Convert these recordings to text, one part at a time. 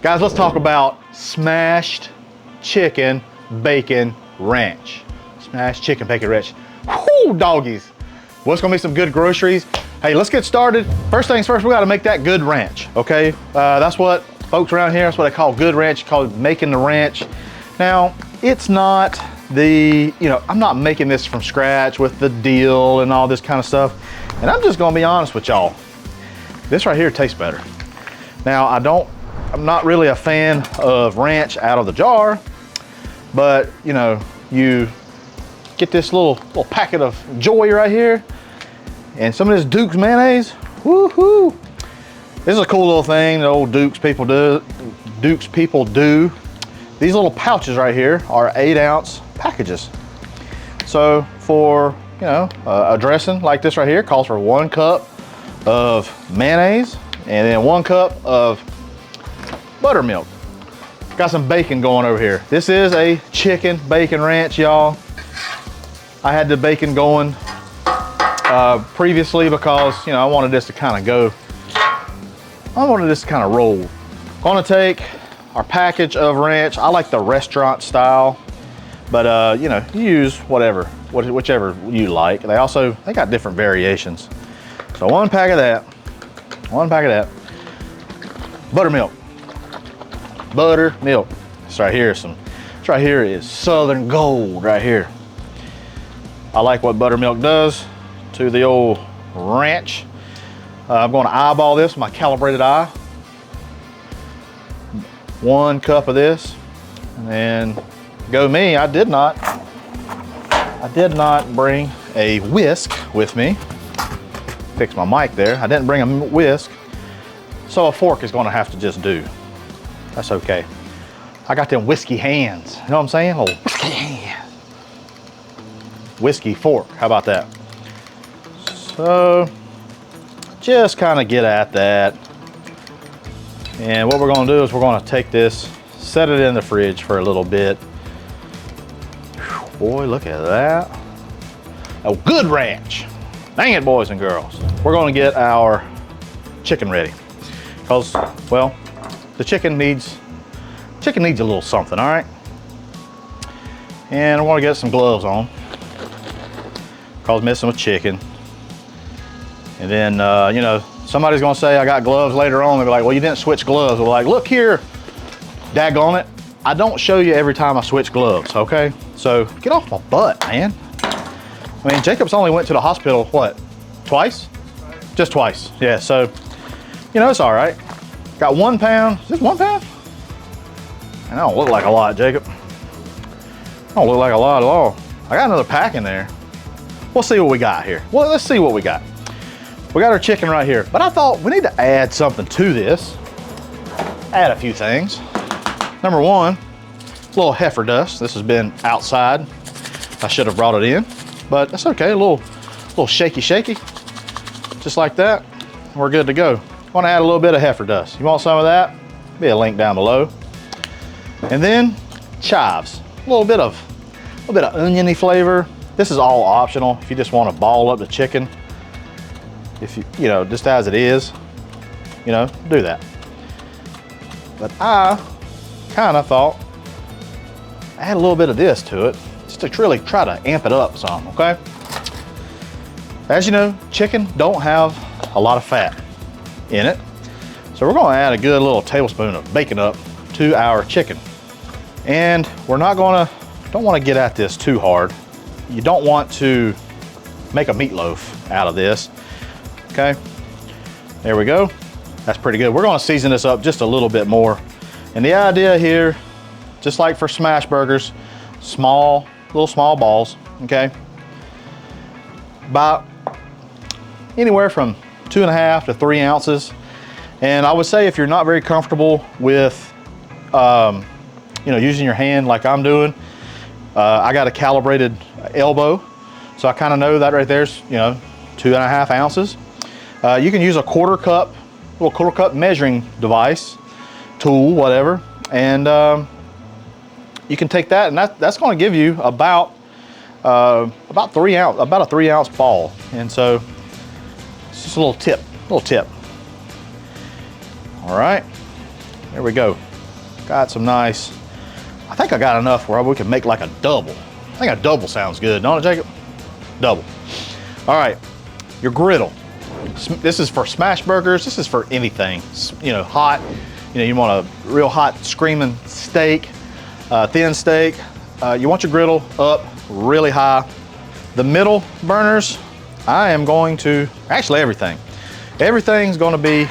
Guys, let's talk about smashed chicken bacon ranch. Smashed chicken bacon ranch. Whoo, doggies. What's gonna be some good groceries? Hey, let's get started. First things first, we gotta make that good ranch, okay? That's what folks around here, that's what they call good ranch, called making the ranch. Now, it's not the, I'm not making this from scratch with the dill and all this kind of stuff. And I'm just gonna be honest with y'all. This right here tastes better. Now, I'm not really a fan of ranch out of the jar, but you get this little packet of joy right here and some of this Duke's mayonnaise. Woohoo! This is a cool little thing the old Duke's people do. These little pouches right here are 8-ounce packages. So for a dressing like this right here calls for 1 cup of mayonnaise and then 1 cup of buttermilk. Got some bacon going over here. This is a chicken bacon ranch, y'all. I had the bacon going previously because I wanted this to kind of go. I wanted this to kind of roll. Gonna take our package of ranch. I like the restaurant style, but you use whichever you like. They got different variations. So 1 pack of that. Buttermilk. This right here is Southern Gold right here. I like what buttermilk does to the old ranch. I'm going to eyeball this with my calibrated eye. 1 cup of this, and then go me. I did not bring a whisk with me. Fix my mic there. I didn't bring a whisk, so a fork is going to have to just do. That's okay. I got them whiskey hands. You know what I'm saying? Oh, whiskey hands. Whiskey fork. How about that? So just kind of get at that. And what we're going to do is we're going to take this, set it in the fridge for a little bit. Whew, boy, look at that. A good ranch. Dang it, boys and girls. We're going to get our chicken ready. Because, well, the chicken needs a little something, all right? And I want to get some gloves on. Because messing with chicken. And then, somebody's gonna say I got gloves later on. They'll be like, well, you didn't switch gloves. We're like, look here, daggone it. I don't show you every time I switch gloves, okay? So get off my butt, man. I mean, Jacob's only went to the hospital, what, twice? Just twice, yeah, so, it's all right. Got 1 pound, is this 1 pound? And I don't look like a lot, Jacob. I don't look like a lot at all. I got another pack in there. We'll see what we got here. Well, let's see what we got. We got our chicken right here, but I thought we need to add something to this. Add a few things. Number 1, a little heifer dust. This has been outside. I should have brought it in, but that's okay. A little shaky, just like that. We're good to go. Want to add a little bit of heifer dust. You want some of that? Be a link down below. And then chives. A little bit of oniony flavor. This is all optional. If you just want to ball up the chicken. If you just as it is, do that. But I kind of thought add a little bit of this to it, just to really try to amp it up some, okay? As you know, chicken don't have a lot of fat in it. So we're gonna add a good little tablespoon of bacon up to our chicken. And we're don't wanna get at this too hard. You don't want to make a meatloaf out of this. Okay, there we go. That's pretty good. We're gonna season this up just a little bit more. And the idea here, just like for smash burgers, little small balls, okay? About anywhere from 2.5 to 3 ounces. And I would say if you're not very comfortable with, using your hand like I'm doing, I got a calibrated elbow. So I kind of know that right there's, 2.5 ounces. You can use a quarter cup measuring device, tool, whatever, and you can take that, and that's going to give you about a 3 ounce ball. And so it's just a little tip. All right, there we go. Got some nice, I think I got enough where we can make like a double. I think a double sounds good, don't it, Jacob? Double. All right, your griddle. This is for smash burgers. This is for anything, you know, hot. You know, you want a real hot screaming steak, thin steak. You want your griddle up really high. The middle burners, I am going to, actually everything. Everything's gonna be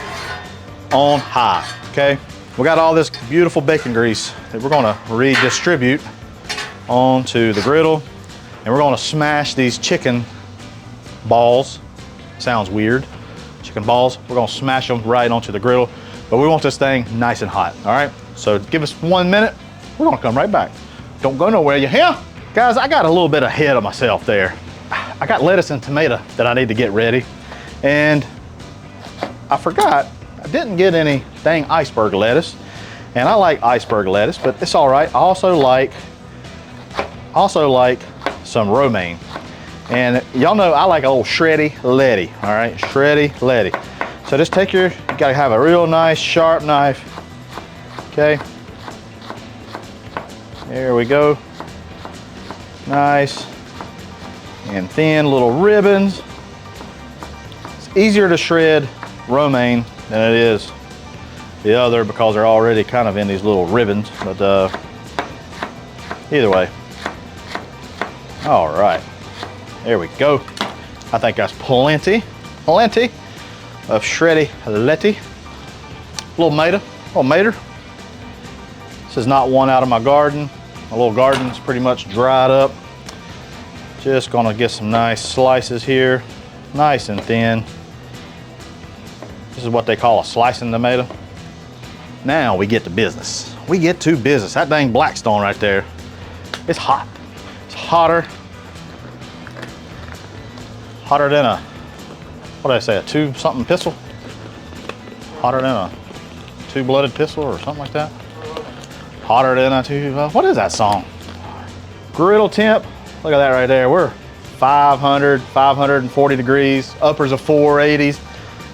on high, okay? We got all this beautiful bacon grease that we're gonna redistribute onto the griddle, and we're gonna smash these chicken balls. Sounds weird. Chicken balls, we're gonna smash them right onto the griddle, but we want this thing nice and hot, all right? So give us 1 minute, we're gonna come right back. Don't go nowhere, you hear? Guys, I got a little bit ahead of myself there. I got lettuce and tomato that I need to get ready, and I forgot, I didn't get any dang iceberg lettuce, and I like iceberg lettuce, but it's all right. I also like some romaine. And y'all know I like a little shreddy letty, all right? Shreddy letty. So just take you gotta have a real nice sharp knife, okay? There we go. Nice and thin little ribbons. It's easier to shred romaine than it is the other because they're already kind of in these little ribbons, but either way. All right. There we go. I think that's plenty of shreddy letty. Little mater. This is not one out of my garden. My little garden's pretty much dried up. Just gonna get some nice slices here, nice and thin. This is what they call a slicing tomato. Now we get to business. We get to business. That dang Blackstone right there, it's hot. It's hotter than a, what did I say, a two-something pistol? Hotter than a two-blooded pistol or something like that? Hotter than a two, what is that song? Griddle temp, look at that right there. We're 500, 540 degrees, uppers of 480s.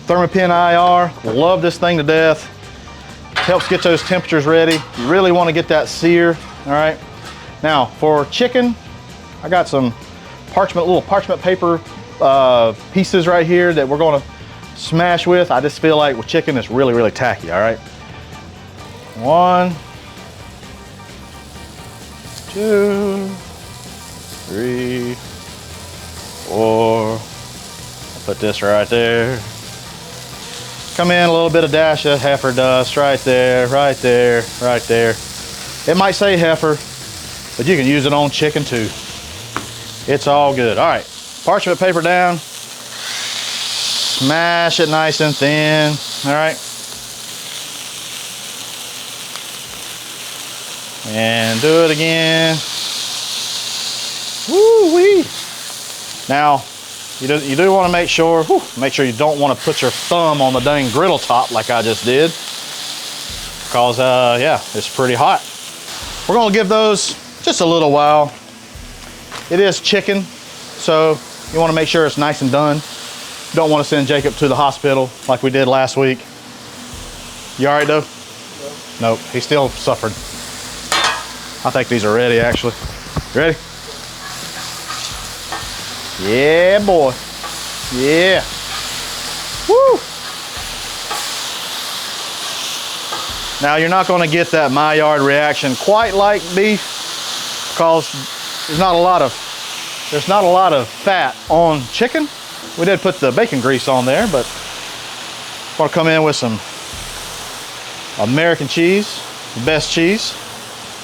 Thermopin IR, love this thing to death. Helps get those temperatures ready. You really want to get that sear, all right? Now, for chicken, I got some little parchment paper pieces right here that we're gonna smash with. I just feel like with chicken, it's really, really tacky, all right? 1, 2, 3, 4. I'll put this right there. Come in a little bit of dash of heifer dust right there, right there, right there. It might say heifer, but you can use it on chicken too. It's all good. All right, parchment paper down. Smash it nice and thin, all right? And do it again. Woo-wee. Now, you do want to make sure you don't want to put your thumb on the dang griddle top like I just did. Because, yeah, it's pretty hot. We're going to give those just a little while. It is chicken, so you want to make sure it's nice and done. Don't want to send Jacob to the hospital like we did last week. You all right, though? No. Nope, he still suffered. I think these are ready, actually. You ready? Yeah, boy. Yeah. Woo! Now, you're not going to get that Maillard reaction quite like beef because there's not a lot of fat on chicken. We did put the bacon grease on there, but I'm going to come in with some American cheese, the best cheese.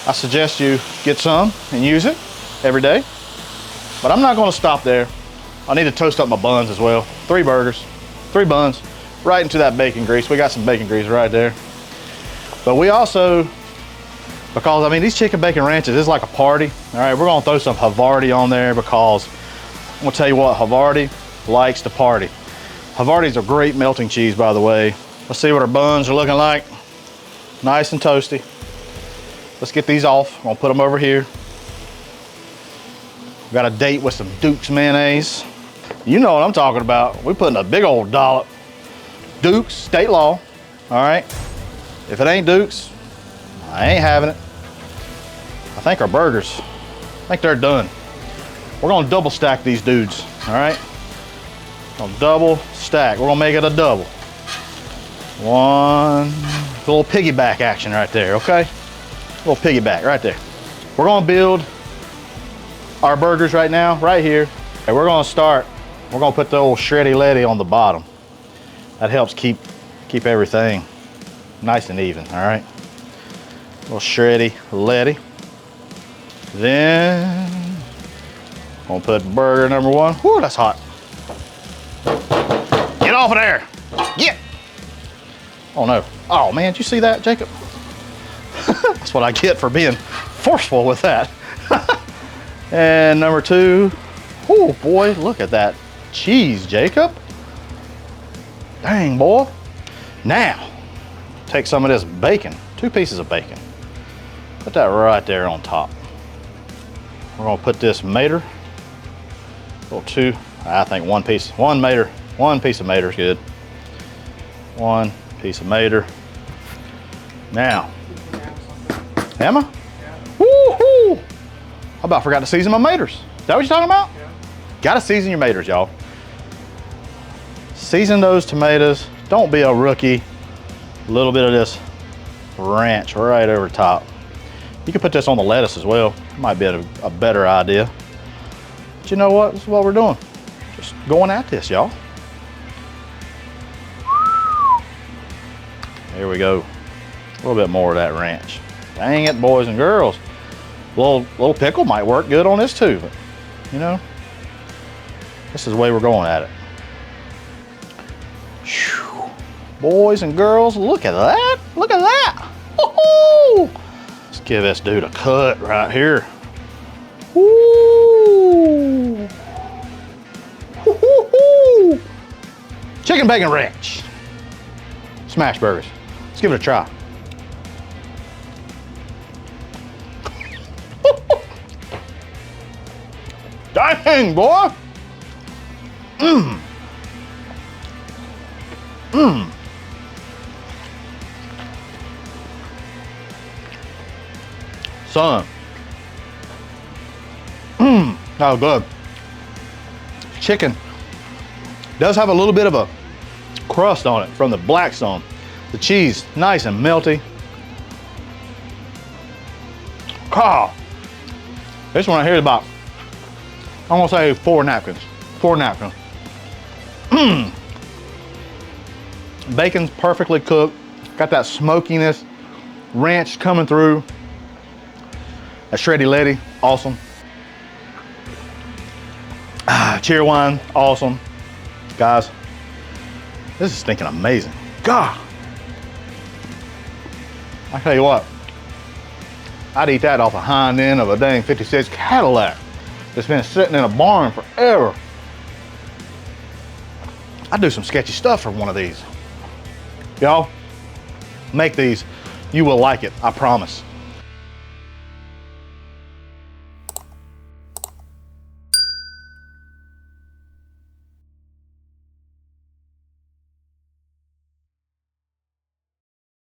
I suggest you get some and use it every day. But I'm not going to stop there. I need to toast up my buns as well. 3 burgers, 3 buns, right into that bacon grease. We got some bacon grease right there. But we also, because I mean, these chicken bacon ranches is like a party. All right, we're going to throw some Havarti on there because I'm going to tell you what, Havarti likes to party. Havarti's a great melting cheese, by the way. Let's see what our buns are looking like. Nice and toasty. Let's get these off. I'm going to put them over here. Got a date with some Duke's mayonnaise. You know what I'm talking about. We're putting a big old dollop. Duke's, state law, all right? If it ain't Duke's, I ain't having it. I think our burgers, I think they're done. We're gonna double stack these dudes, all right? Gonna double stack. We're gonna make it a double. One, a little piggyback action right there, okay? A little piggyback right there. We're gonna build our burgers right now, right here. And we're gonna start, we're gonna put the old shreddy letty on the bottom. That helps keep everything nice and even, all right? A little shreddy letty. Then, I'm gonna put burger number one. Whoo, that's hot. Get off of there, get. Oh no, oh man, did you see that, Jacob? That's what I get for being forceful with that. And number two, oh boy, look at that cheese, Jacob. Dang, boy. Now, take some of this bacon, 2 pieces of bacon. Put that right there on top. We're gonna put this mater, little 2, I think 1 piece, 1 mater, 1 piece of mater is good. 1 piece of mater. Now, Emma? Yeah. Woo-hoo! I about forgot to season my maters. Is that what you're talking about? Yeah. Gotta season your maters, y'all. Season those tomatoes. Don't be a rookie. A little bit of this ranch right over top. You can put this on the lettuce as well. Might be a better idea. But you know what? This is what we're doing. Just going at this, y'all. There we go. A little bit more of that ranch. Dang it, boys and girls. Little pickle might work good on this too, but you know, this is the way we're going at it. Whew. Boys and girls, look at that. Look at that. Woo-hoo! Let's give this dude a cut right here. Woo! Woo-hoo-hoo! Chicken bacon ranch. Smash burgers. Let's give it a try. Dang, boy. Mmm. Mmm. Son. Mmm. Oh, good. Chicken does have a little bit of a crust on it from the Blackstone. The cheese, nice and melty. Oh, this one right here is about, I'm gonna say 4 napkins. 4 napkins. Mmm. Bacon's perfectly cooked. Got that smokiness. Ranch coming through. A shreddy letty, awesome. Cheer wine, awesome. Guys, this is stinking amazing. God. I tell you what, I'd eat that off the hind end of a dang 56 Cadillac that's been sitting in a barn forever. I'd do some sketchy stuff for one of these. Y'all, make these. You will like it, I promise.